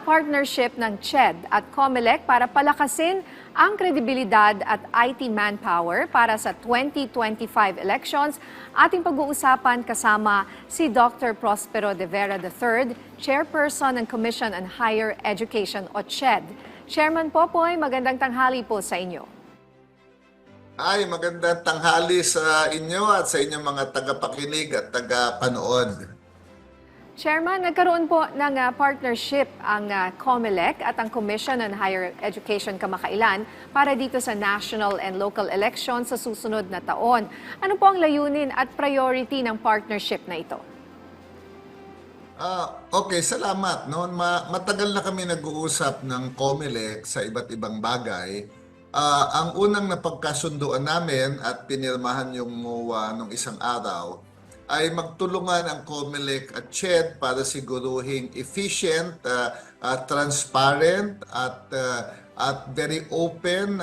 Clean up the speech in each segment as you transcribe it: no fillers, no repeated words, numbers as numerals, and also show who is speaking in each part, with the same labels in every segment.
Speaker 1: partnership ng CHED at COMELEC para palakasin ang kredibilidad at IT manpower para sa 2025 elections. Ating pag-uusapan kasama si Dr. Prospero de Vera III, Chairperson ng Commission on Higher Education o CHED. Chairman Popoy, magandang tanghali po sa inyo.
Speaker 2: Ay, magandang tanghali sa inyo at sa inyong mga tagapakinig at tagapanood.
Speaker 1: Chairman, nagkaroon po ng partnership ang COMELEC at ang Commission on Higher Education kamakailan para dito sa national and local elections sa susunod na taon. Ano po ang layunin at priority ng partnership na ito?
Speaker 2: Okay, salamat. No? Matagal na kami nag-uusap ng COMELEC sa iba't ibang bagay. Ang unang napagkasunduan namin at pinirmahan yung MOA nung isang araw ay magtulungan ang COMELEC at CHED para siguruhing efficient, transparent at very open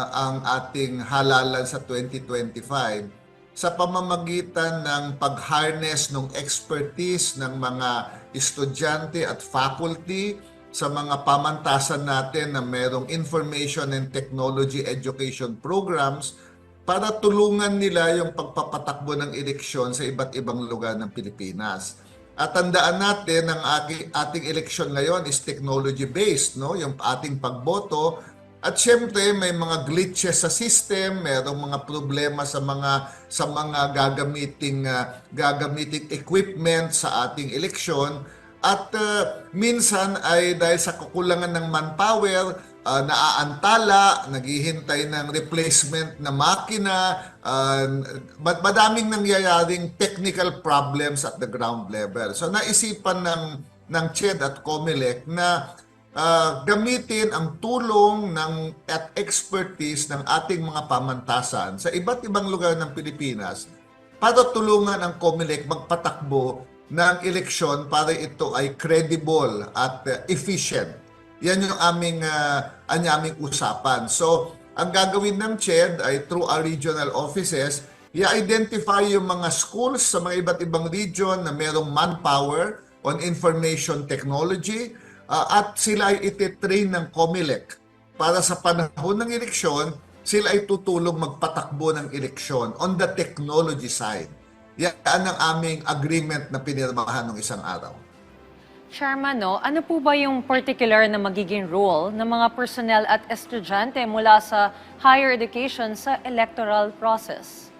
Speaker 2: ang ating halalan sa 2025 sa pamamagitan ng pag-harness ng expertise ng mga estudyante at faculty sa mga pamantasan natin na mayroong information and technology education programs para tulungan nila yung pagpapatakbo ng eleksyon sa iba't ibang lugar ng Pilipinas. At tandaan natin, ang ating eleksyon ngayon is technology-based, no? Yung ating pagboto. At syempre, may mga glitches sa system, mayroong mga problema sa mga gagamiting equipment sa ating eleksyon. At minsan ay dahil sa kakulangan ng manpower, naaantala, naghihintay ng replacement na makina, madaming nangyayaring technical problems at the ground level. So naisipan ng CHED at COMELEC na gamitin ang tulong at expertise ng ating mga pamantasan sa iba't ibang lugar ng Pilipinas para tulungan ang COMELEC magpatakbo ng eleksyon para ito ay credible at efficient. Yan yung aming usapan. So, ang gagawin ng CHED ay through our regional offices, i-identify yung mga schools sa mga iba't ibang region na mayroong manpower on information technology at sila ay ititrain ng COMELEC para sa panahon ng eleksyon, sila ay tutulong magpatakbo ng eleksyon on the technology side. Yan ang aming agreement na pinirmahan ng isang araw.
Speaker 3: Chairman, ano po ba yung particular na magiging role ng mga personnel at estudyante mula sa higher education sa electoral process?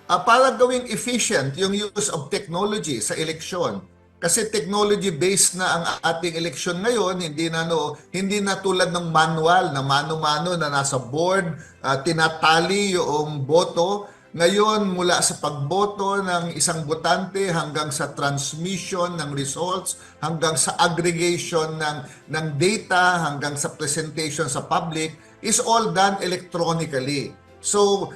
Speaker 2: Para gawing efficient yung use of technology sa eleksyon. Kasi technology-based na ang ating eleksyon ngayon, hindi na tulad ng manual na mano-mano na nasa board, tinatali yung boto. Ngayon, mula sa pagboto ng isang botante hanggang sa transmission ng results, hanggang sa aggregation ng data, hanggang sa presentation sa public, is all done electronically. So,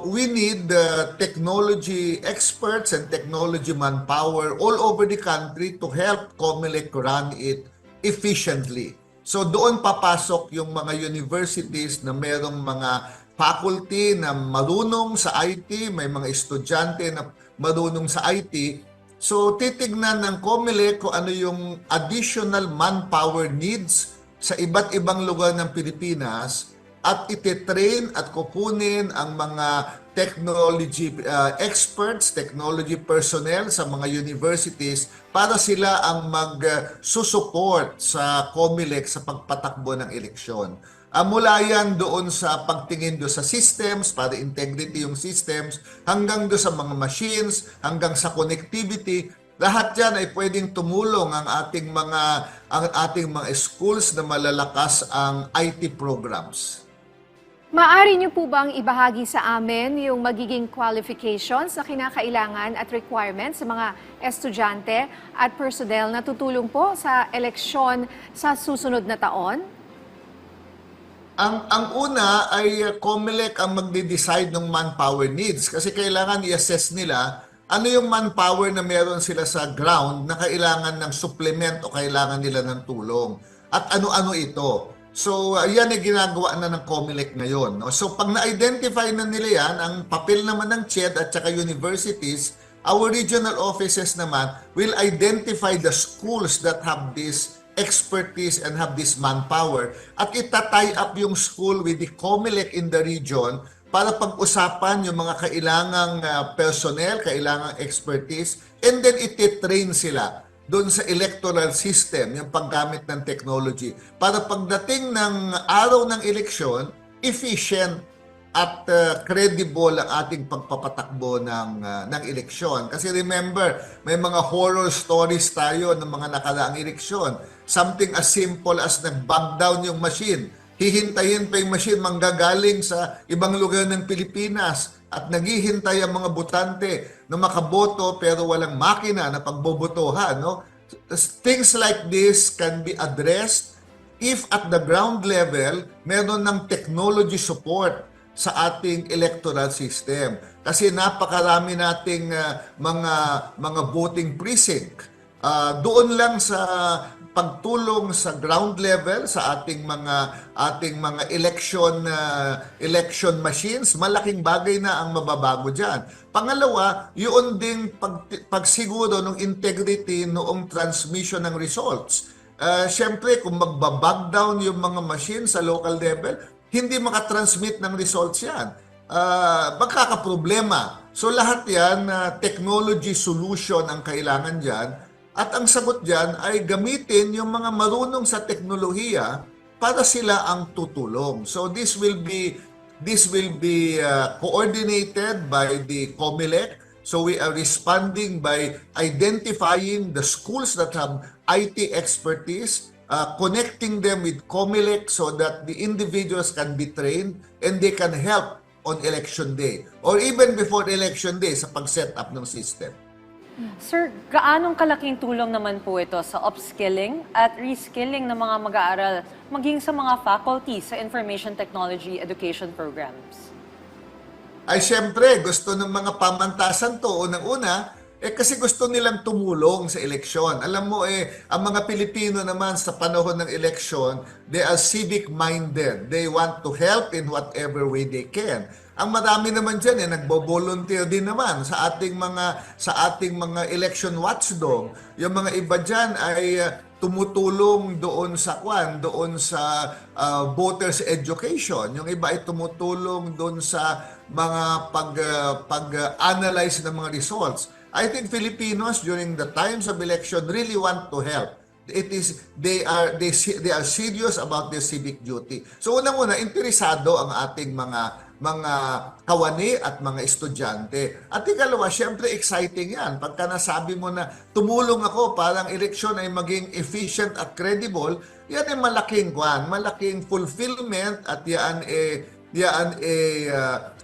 Speaker 2: we need technology experts and technology manpower all over the country to help COMELEC run it efficiently. So, doon papasok yung mga universities na merong mga faculty na marunong sa IT, may mga estudyante na marunong sa IT. So, titignan ng COMELEC kung ano yung additional manpower needs sa iba't ibang lugar ng Pilipinas at ititrain at kukunin ang mga technology experts, technology personnel sa mga universities para sila ang mag-susupport sa COMELEC sa pagpatakbo ng eleksyon. Mula yan doon sa pagtingin doon sa systems, para integrity yung systems, hanggang doon sa mga machines, hanggang sa connectivity. Lahat yan ay pwedeng tumulong ang ating mga schools na malalakas ang IT programs.
Speaker 1: Maaari niyo po bang ibahagi sa amin yung magiging qualifications na kinakailangan at requirements sa mga estudyante at personnel na tutulong po sa eleksyon sa susunod na taon?
Speaker 2: Ang una ay COMELEC ang magde-decide ng manpower needs kasi kailangan i-assess nila ano yung manpower na meron sila sa ground na kailangan ng supplement o kailangan nila ng tulong at ano-ano ito. So, yan ay ginagawa na ng COMELEC ngayon. No? So, pag na-identify na nila yan, ang papel naman ng CHED at saka universities Our regional offices naman will identify the schools that have this expertise and have this manpower at itatie up yung school with the COMELEC in the region para pag-usapan yung mga kailangang personnel, kailangang expertise, and then ititrain sila doon sa electoral system, yung paggamit ng technology, para pagdating ng araw ng eleksyon, efficient at credible ang ating pagpapatakbo ng eleksyon. Kasi remember, may mga horror stories tayo ng mga nakaraang eleksyon. Something as simple as nag-bug down yung machine. Hihintayin pa yung machine manggagaling sa ibang lugar ng Pilipinas at naghihintay ang mga botante na makaboto pero walang makina na pagbobotohan. No? Things like this can be addressed if at the ground level meron ng technology support sa ating electoral system. Kasi napakarami nating mga voting precinct. Doon lang sa pagtulong sa ground level sa ating mga election machines, malaking bagay na ang mababago diyan. Pangalawa, yun ding pagsiguro ng integrity noong transmission ng results. Siyempre, kung magbabag down yung mga machines sa local level, hindi makatransmit ng results yan. Magkakaproblema. So lahat yan, technology solution ang kailangan dyan. At ang sagot dyan ay gamitin yung mga marunong sa teknolohiya para sila ang tutulong. So this will be coordinated by the COMELEC. So we are responding by identifying the schools that have IT expertise, connecting them with COMELEC so that the individuals can be trained and they can help on election day or even before election day sa pag-set up ng system.
Speaker 3: Sir, gaanong kalaking tulong naman po ito sa upskilling at reskilling ng mga mag-aaral maging sa mga faculty sa information technology education programs?
Speaker 2: Ay siyempre, gusto ng mga pamantasan to unang-una, kasi gusto nilang tumulong sa eleksyon. Alam mo ang mga Pilipino naman sa panahon ng eleksyon, they are civic-minded. They want to help in whatever way they can. Ang marami naman diyan nagbo-volunteer din naman sa ating mga election watchdog. Yung mga iba diyan ay tumutulong doon sa voters education. Yung iba ay tumutulong doon sa mga pag-analyze ng mga results. I think Filipinos during the times of election really want to help. They are serious about their civic duty. So unang-una, interesado ang ating mga kawani at mga estudyante. At ikalawa, syempre exciting yan. Pagka nasabi mo na tumulong ako para ang eleksyon ay maging efficient at credible, yan ay malaking fulfillment at yan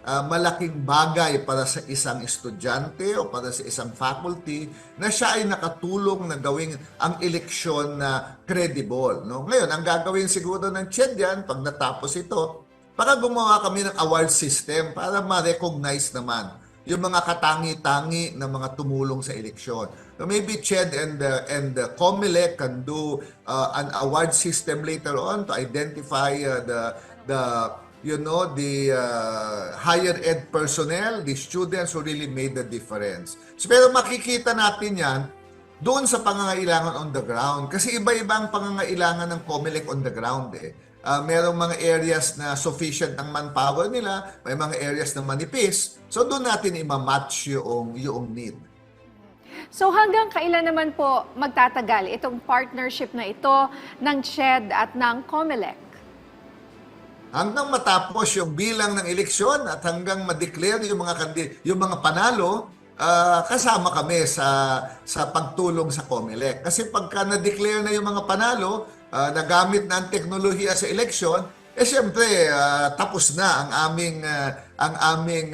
Speaker 2: malaking bagay para sa isang estudyante o para sa isang faculty na siya ay nakatulong na gawing ang eleksyon na credible. No? Ngayon, ang gagawin siguro ng CHED yan, pag natapos ito, para gumawa kami ng award system para ma-recognize naman yung mga katangi-tangi na mga tumulong sa eleksyon. So maybe CHED and COMELEC can do an award system later on to identify the higher ed personnel, the students who really made the difference. So, pero makikita natin yan doon sa pangangailangan on the ground. Kasi iba-iba ang pangangailangan ng COMELEC on the ground. Merong mga areas na sufficient ang manpower nila, may mga areas na manipis. So doon natin i-match yung need.
Speaker 1: So hanggang kailan naman po magtatagal itong partnership na ito ng CHED at ng COMELEC?
Speaker 2: Hanggang matapos yung bilang ng eleksyon at hanggang ma-declare yung mga panalo, kasama kami sa pagtulong sa COMELEC. Kasi pagka na-declare na yung mga panalo, nagamit na ang teknolohiya sa eleksyon, siyempre tapos na ang aming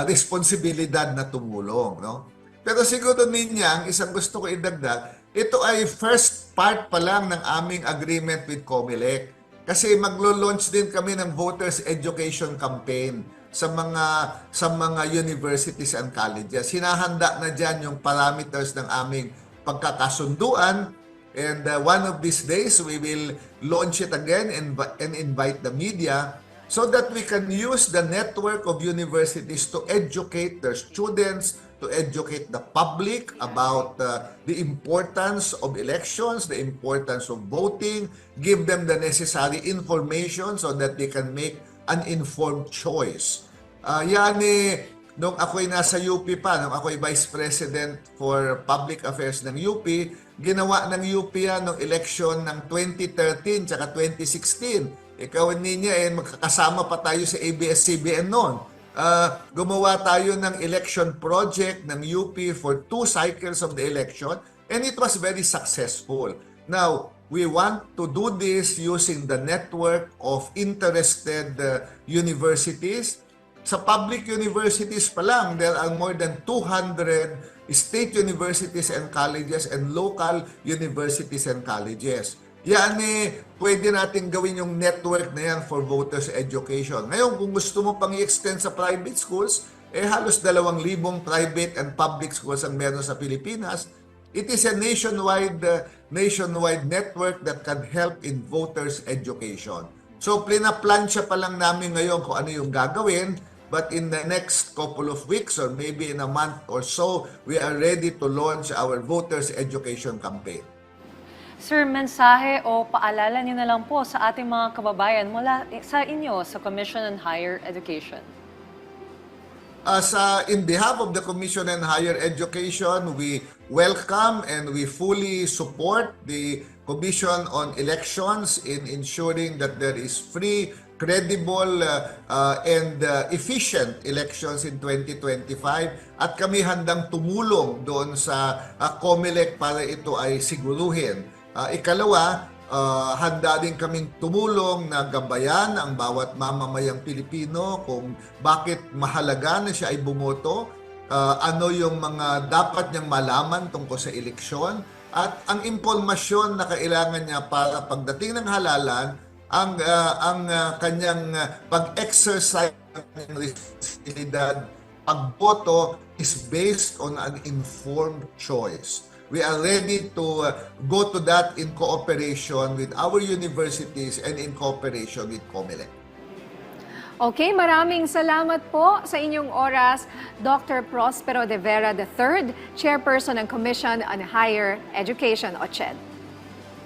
Speaker 2: responsibilidad na tumulong, no? Pero siguro niya, ang isang gusto ko idagdag, ito ay first part pa lang ng aming agreement with COMELEC. Kasi maglo-launch din kami ng voters education campaign sa mga universities and colleges. Hinahanda na diyan yung parameters ng aming pagkakasunduan, and one of these days we will launch it again and invite the media so that we can use the network of universities to educate their students, to educate the public about the importance of elections, the importance of voting, give them the necessary information so that they can make an informed choice. Nung ako'y nasa UP pa, nung ako'y Vice President for Public Affairs ng UP, ginawa ng UP yan nung election ng 2013 tsaka 2016. Ikaw niya magkakasama pa tayo sa ABS-CBN noon. Gumawa tayo ng election project ng UP for 2 cycles of the election and it was very successful. Now, we want to do this using the network of interested universities. Sa public universities pa lang, there are more than 200 state universities and colleges and local universities and colleges. Pwede natin gawin yung network na yan for voters education. Ngayon, kung gusto mo pang i-extend sa private schools, halos 2,000 private and public schools ang meron sa Pilipinas. It is a nationwide network that can help in voters education. So, plinaplansya pa lang namin ngayon kung ano yung gagawin. But in the next couple of weeks or maybe in a month or so, we are ready to launch our voters education campaign.
Speaker 3: Sir, mensahe o paalala niyo na lang po sa ating mga kababayan mula sa inyo sa Commission on Higher Education.
Speaker 2: In behalf of the Commission on Higher Education, we welcome and we fully support the Commission on Elections in ensuring that there is free, credible, and efficient elections in 2025. At kami handang tumulong doon sa COMELEC para ito ay siguruhin. Ikalawa, handa din kaming tumulong na gabayan ang bawat mamamayang Pilipino kung bakit mahalaga na siya ay bumoto, ano yung mga dapat niyang malaman tungkol sa eleksyon, at ang impormasyon na kailangan niya para pagdating ng halalan, ang kanyang pag-exercise ng responsibilidad, pagboto is based on an informed choice. We are ready to go to that in cooperation with our universities and in cooperation with COMELEC.
Speaker 1: Okay, maraming salamat po sa inyong oras, Dr. Prospero de Vera III, Chairperson ng Commission on Higher Education, OCHED.